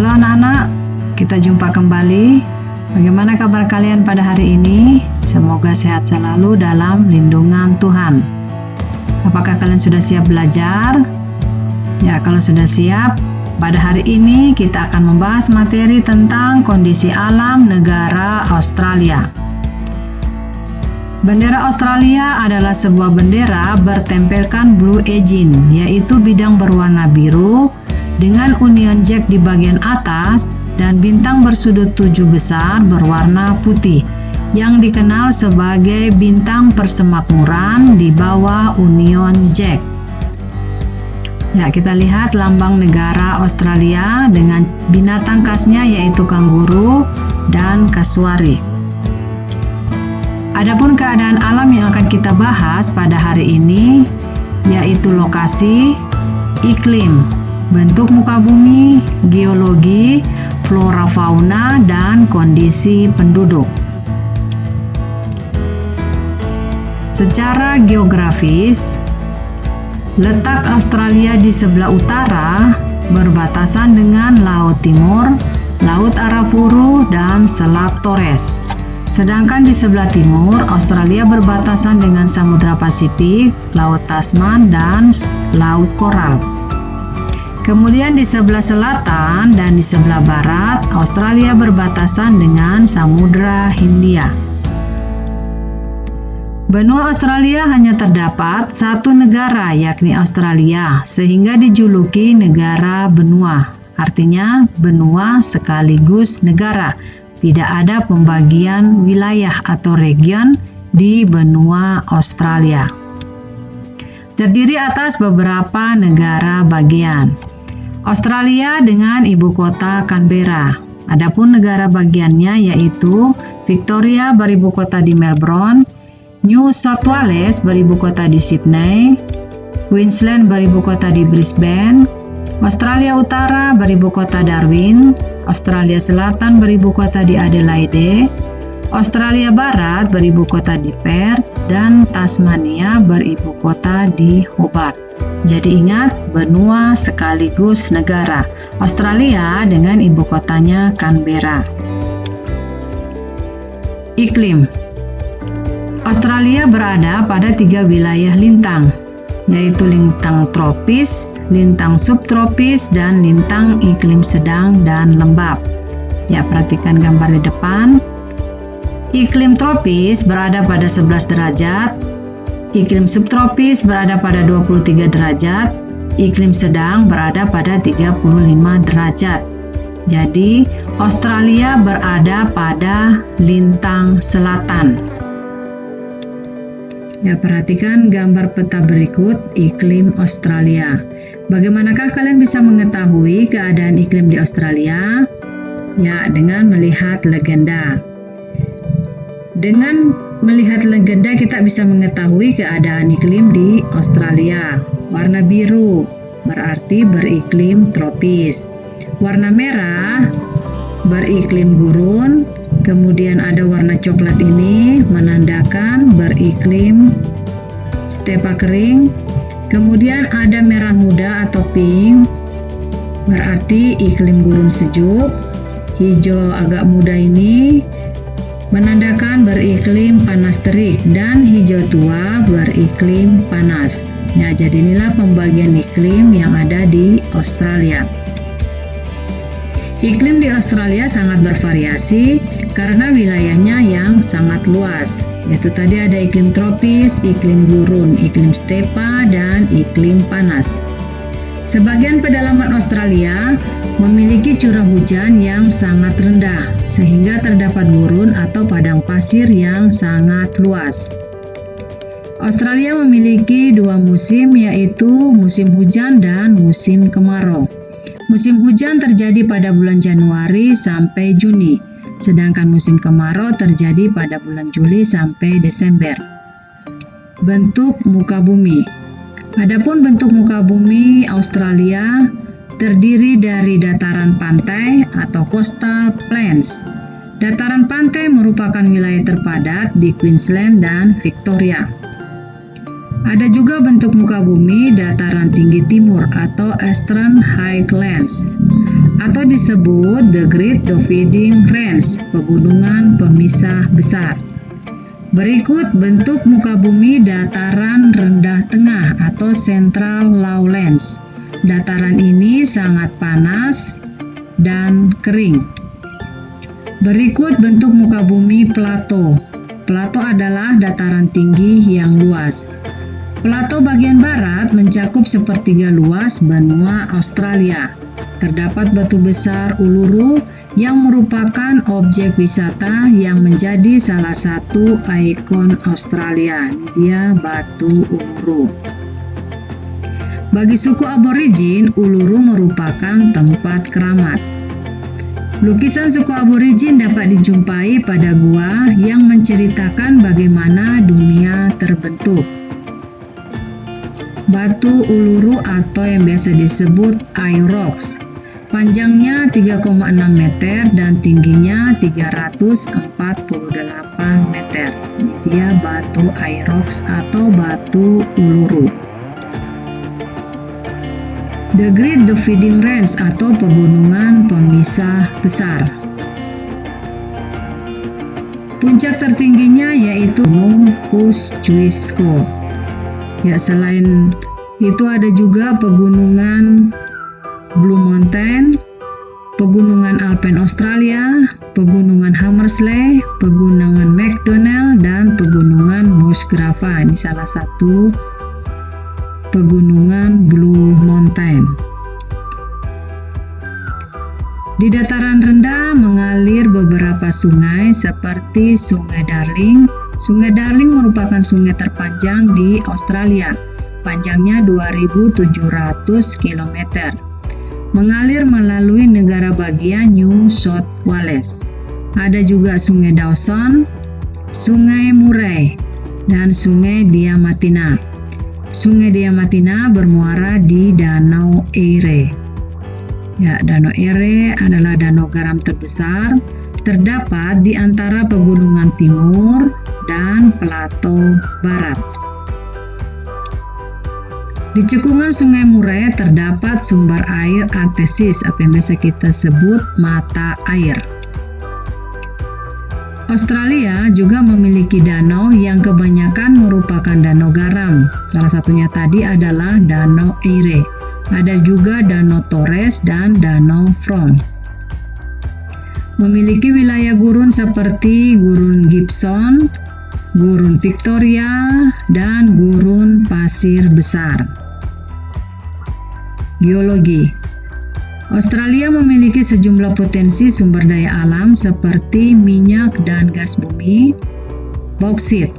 Halo anak-anak, kita jumpa kembali. Bagaimana kabar kalian pada hari ini? Semoga sehat selalu dalam lindungan Tuhan. Apakah kalian sudah siap belajar? Ya, kalau sudah siap, pada hari ini kita akan membahas materi tentang kondisi alam negara Australia. Bendera Australia adalah sebuah bendera bertempelkan blue engine, yaitu bidang berwarna biru dengan Union Jack di bagian atas dan bintang bersudut 7 besar berwarna putih yang dikenal sebagai bintang persemakmuran di bawah Union Jack. Ya, kita lihat lambang negara Australia dengan binatang khasnya yaitu kanguru dan kasuari. Adapun keadaan alam yang akan kita bahas pada hari ini yaitu lokasi, iklim, bentuk muka bumi, geologi, flora fauna, dan kondisi penduduk. Secara geografis, letak Australia di sebelah utara berbatasan dengan Laut Timur, Laut Arafuru, dan Selat Torres. Sedangkan di sebelah timur, Australia berbatasan dengan Samudra Pasifik, Laut Tasman, dan Laut Koral. Kemudian di sebelah selatan dan di sebelah barat, Australia berbatasan dengan Samudra Hindia. Benua Australia hanya terdapat satu negara, yakni Australia, sehingga dijuluki negara benua. Artinya benua sekaligus negara. Tidak ada pembagian wilayah atau region di benua Australia. Terdiri atas beberapa negara bagian. Australia dengan ibu kota Canberra. Adapun negara bagiannya yaitu Victoria beribu kota di Melbourne, New South Wales beribu kota di Sydney, Queensland beribu kota di Brisbane, Australia Utara beribu kota Darwin, Australia Selatan beribu kota di Adelaide, Australia Barat beribu kota di Perth, dan Tasmania beribu kota di Hobart. Jadi ingat, benua sekaligus negara. Australia dengan ibu kotanya Canberra. Iklim. Australia berada pada 3 wilayah lintang, yaitu lintang tropis, lintang subtropis, dan lintang iklim sedang dan lembab. Ya, perhatikan gambar di depan. Iklim tropis berada pada 11 derajat, iklim subtropis berada pada 23 derajat, iklim sedang berada pada 35 derajat. Jadi, Australia berada pada lintang selatan. Ya, perhatikan gambar peta berikut iklim Australia. Bagaimanakah kalian bisa mengetahui keadaan iklim di Australia? Ya, dengan melihat legenda. Dengan melihat legenda kita bisa mengetahui keadaan iklim di Australia. Warna biru berarti beriklim tropis. Warna merah beriklim gurun. Kemudian ada warna coklat ini menandakan beriklim stepa kering. Kemudian ada merah muda atau pink, berarti iklim gurun sejuk. Hijau agak muda ini menandakan beriklim panas terik, dan hijau tua beriklim panas. Ya, jadi inilah pembagian iklim yang ada di Australia. Iklim di Australia sangat bervariasi karena wilayahnya yang sangat luas. Yaitu tadi ada iklim tropis, iklim gurun, iklim stepa, dan iklim panas. Sebagian pedalaman Australia memiliki curah hujan yang sangat rendah, sehingga terdapat gurun atau padang pasir yang sangat luas. Australia memiliki 2 musim, yaitu musim hujan dan musim kemarau. Musim hujan terjadi pada bulan Januari sampai Juni, sedangkan musim kemarau terjadi pada bulan Juli sampai Desember. Bentuk muka bumi. Adapun bentuk muka bumi Australia terdiri dari dataran pantai atau coastal plains. Dataran pantai merupakan wilayah terpadat di Queensland dan Victoria. Ada juga bentuk muka bumi dataran tinggi timur atau Eastern Highlands. atau disebut The Great Dividing Range, pegunungan pemisah besar. Berikut bentuk muka bumi dataran rendah tengah atau Central Lowlands. Dataran ini sangat panas dan kering. Berikut bentuk muka bumi plato. Plato adalah dataran tinggi yang luas. Plato bagian barat mencakup sepertiga luas benua Australia. Terdapat batu besar Uluru yang merupakan objek wisata yang menjadi salah satu ikon Australia. Ini dia batu Uluru. Bagi suku aborigin, Uluru merupakan tempat keramat. Lukisan suku aborigin dapat dijumpai pada gua yang menceritakan bagaimana dunia terbentuk. Batu Uluru atau yang biasa disebut Ice Rocks, panjangnya 3,6 meter dan tingginya 348 meter. Ini dia batu Ice Rocks atau batu Uluru. The Great Dividing Range atau pegunungan pemisah besar. Puncak tertingginya yaitu Gunung Kosciuszko. Ya, selain itu ada juga pegunungan Blue Mountain, pegunungan Alpen Australia, pegunungan Hamersley, pegunungan McDonnell, dan pegunungan Musgrave. Ini salah satu pegunungan Blue Mountain. Di dataran rendah mengalir beberapa sungai seperti Sungai Darling. Sungai Darling merupakan sungai terpanjang di Australia, panjangnya 2.700 km. Mengalir melalui negara bagian New South Wales. Ada juga Sungai Dawson, Sungai Murray, dan Sungai Diamantina. Sungai Diamantina bermuara di Danau Erie. Ya, Danau Erie adalah danau garam terbesar, terdapat di antara pegunungan timur dan plato barat. Di cekungan Sungai Murray terdapat sumber air artesis atau yang biasa kita sebut mata air. Australia juga memiliki danau yang kebanyakan merupakan danau garam. Salah satunya tadi adalah Danau Erie. Ada juga Danau Torres dan Danau Frome. Memiliki wilayah gurun seperti Gurun Gibson, Gurun Victoria, dan Gurun Pasir Besar. Geologi. Australia memiliki sejumlah potensi sumber daya alam seperti minyak dan gas bumi. Bauksit.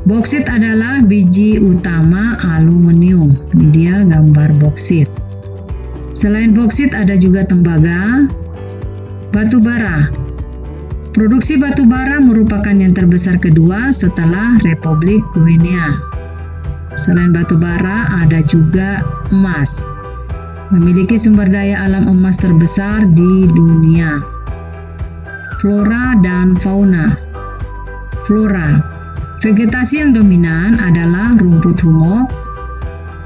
Bauksit adalah biji utama aluminium. Ini dia gambar bauksit. Selain bauksit ada juga tembaga. Batu bara. Produksi batu bara merupakan yang terbesar kedua setelah Republik Guinea. Selain batu bara ada juga emas. Memiliki sumber daya alam emas terbesar di dunia. Flora dan fauna. Flora. Vegetasi yang dominan adalah rumput humok,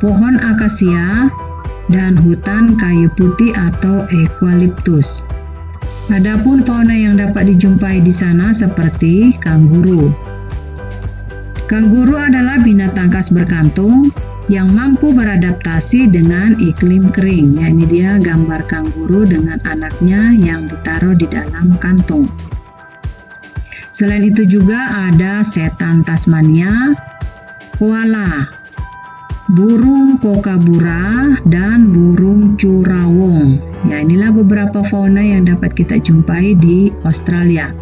pohon akasia, dan hutan kayu putih atau eukaliptus. Adapun fauna yang dapat dijumpai di sana seperti kanguru. Kanguru adalah binatang khas berkantung yang mampu beradaptasi dengan iklim kering. Ya, ini dia gambar kanguru dengan anaknya yang ditaruh di dalam kantung. Selain itu juga ada setan Tasmania, koala, burung kokabura, dan burung curawong. Ya, inilah beberapa fauna yang dapat kita jumpai di Australia.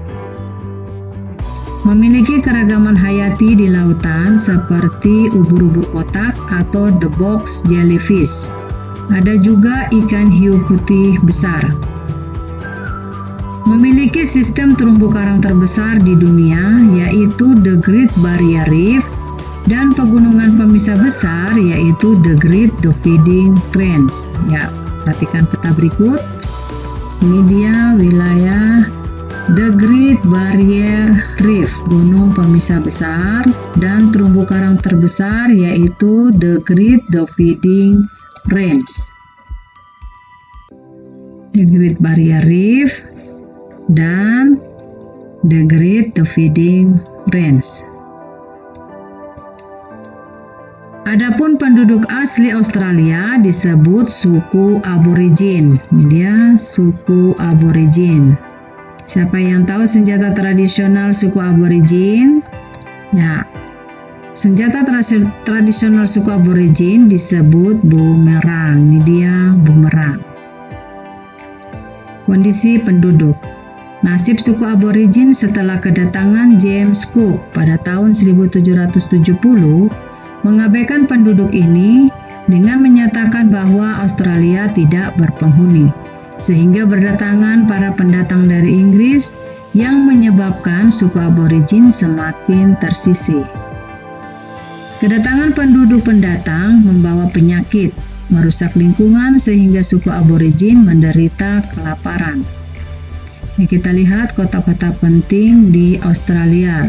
Memiliki keragaman hayati di lautan seperti ubur-ubur kotak atau the box jellyfish. Ada juga ikan hiu putih besar. Memiliki sistem terumbu karang terbesar di dunia yaitu The Great Barrier Reef dan pegunungan pemisah besar yaitu The Great Dividing Range. Ya, perhatikan peta berikut. Ini dia wilayah The Great Barrier Reef, gunung pemisah besar, dan terumbu karang terbesar yaitu The Great Dividing Range. The Great Barrier Reef, dan The Great Dividing Range. Adapun penduduk asli Australia disebut suku aborigin. Ini dia suku aborigin. Siapa yang tahu senjata tradisional suku aborigin? Ya, senjata tradisional suku aborigin disebut bumerang. Ini dia bumerang. Kondisi penduduk. Nasib suku aborigin setelah kedatangan James Cook pada tahun 1770 mengabaikan penduduk ini dengan menyatakan bahwa Australia tidak berpenghuni, sehingga berdatangan para pendatang dari Inggris yang menyebabkan suku aborigin semakin tersisih. Kedatangan penduduk pendatang membawa penyakit, merusak lingkungan sehingga suku aborigin menderita kelaparan. Ini kita lihat kota-kota penting di Australia.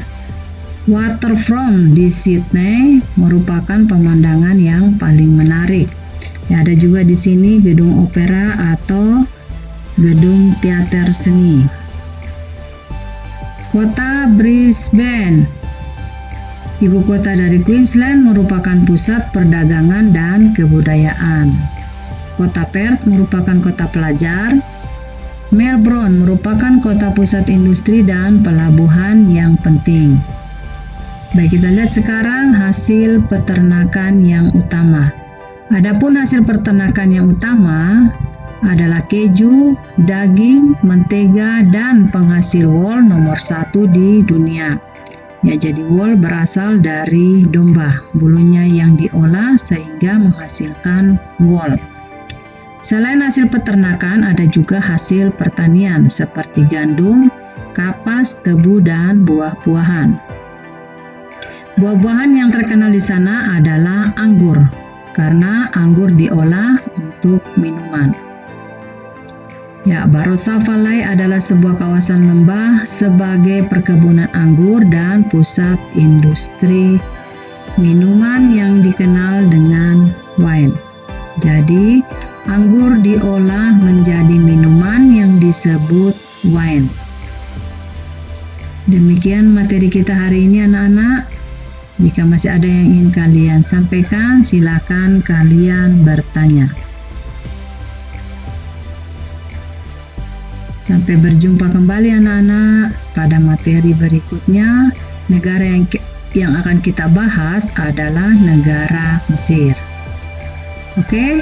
Waterfront di Sydney merupakan pemandangan yang paling menarik. Ya, ada juga di sini gedung opera atau gedung teater seni. Kota Brisbane, ibu kota dari Queensland, merupakan pusat perdagangan dan kebudayaan. Kota Perth merupakan kota pelajar. Melbourne merupakan kota pusat industri dan pelabuhan yang penting. Baik, kita lihat sekarang hasil peternakan yang utama. Adapun hasil peternakan yang utama adalah keju, daging, mentega, dan penghasil wol nomor 1 di dunia. Ya, jadi wol berasal dari domba, bulunya yang diolah sehingga menghasilkan wol. Selain hasil peternakan, ada juga hasil pertanian seperti gandum, kapas, tebu, dan buah-buahan. Buah-buahan yang terkenal di sana adalah anggur, karena anggur diolah untuk minuman. Ya, Barossa Valley adalah sebuah kawasan lembah sebagai perkebunan anggur dan pusat industri minuman yang dikenal dengan wine. Jadi, anggur diolah menjadi minuman yang disebut wine. Demikian materi kita hari ini, anak-anak. Jika masih ada yang ingin kalian sampaikan, silakan kalian bertanya. Sampai berjumpa kembali anak-anak pada materi berikutnya. Negara yang akan kita bahas adalah negara Mesir. Oke?